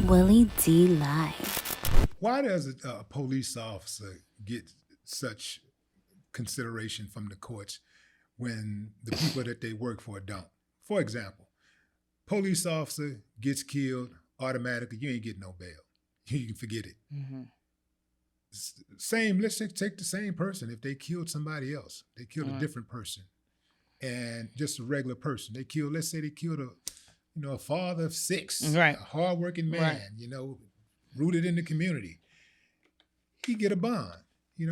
Willie D. Live. Why does a police officer get such consideration from the courts when the people that they work for don't? For example, police officer gets killed automatically, you ain't getting no bail. You can forget it. Mm-hmm. Same, let's take the same person. If they killed somebody else, they killed a different person, and just a regular person. Let's say they killed a father of 6, right, a hardworking man, right, rooted in the community. He get a bond. He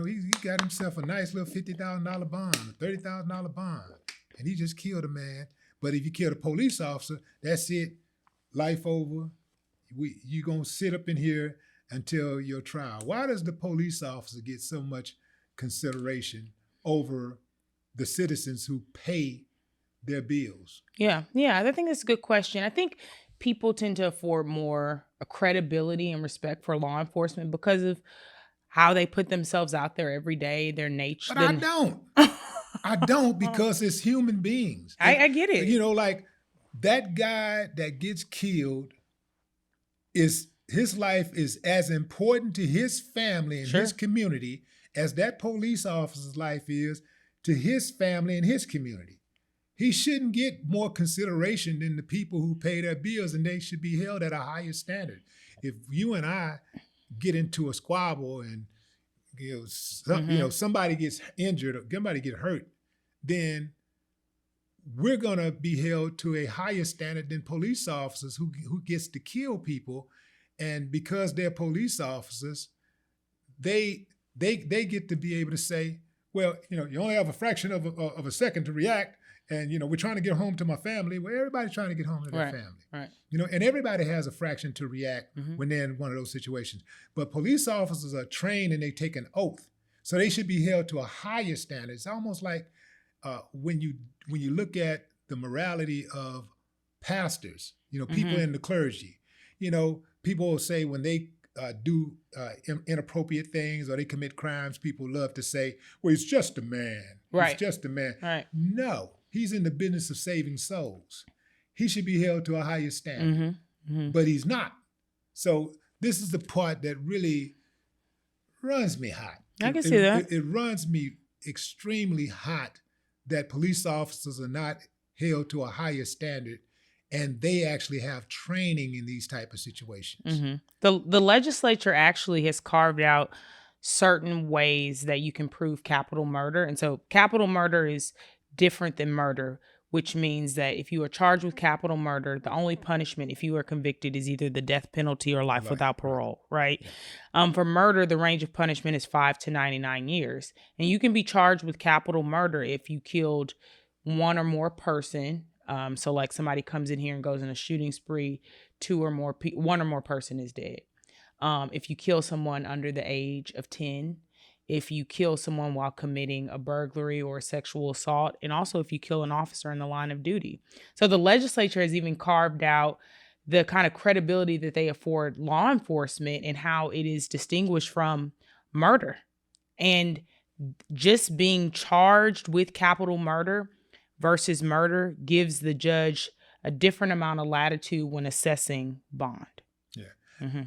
got himself a nice little $50,000 bond, a $30,000 bond, and he just killed a man. But if you kill a police officer, that's it, life over. You gonna sit up in here until your trial. Why does the police officer get so much consideration over the citizens who pay their bills? Yeah, I think that's a good question. I think people tend to afford more credibility and respect for law enforcement because of how they put themselves out there every day, their nature. But I don't. I don't, because it's human beings. I get it. Like that guy that gets killed, his life is as important to his family and his community as that police officer's life is to his family and his community. He shouldn't get more consideration than the people who pay their bills, and they should be held at a higher standard. If you and I get into a squabble and somebody gets injured or somebody get hurt, then we're gonna be held to a higher standard than police officers who gets to kill people, and because they're police officers, they get to be able to say, well, you only have a fraction of a second to react, and we're trying to get home to my family. Well, everybody's trying to get home to their family, right? And everybody has a fraction to react when they're in one of those situations. But police officers are trained and they take an oath, so they should be held to a higher standard. It's almost like when you look at the morality of pastors, people in the clergy, people will say when they do inappropriate things or they commit crimes, people love to say, well, he's just a man. Right. He's just a man. Right. No, he's in the business of saving souls. He should be held to a higher standard, but he's not. So this is the part that really runs me hot. I can see that. It runs me extremely hot that police officers are not held to a higher standard, and they actually have training in these type of situations. The legislature actually has carved out certain ways that you can prove capital murder. And so capital murder is different than murder, which means that if you are charged with capital murder, the only punishment if you are convicted is either the death penalty or life without parole, right? Yeah. For murder, the range of punishment is 5 to 99 years. And you can be charged with capital murder if you killed one or more person. So like somebody comes in here and goes in a shooting spree, one or more person is dead. If you kill someone under the age of 10, if you kill someone while committing a burglary or a sexual assault, and also if you kill an officer in the line of duty. So the legislature has even carved out the kind of credibility that they afford law enforcement and how it is distinguished from murder. And just being charged with capital murder versus murder gives the judge a different amount of latitude when assessing bond. Yeah.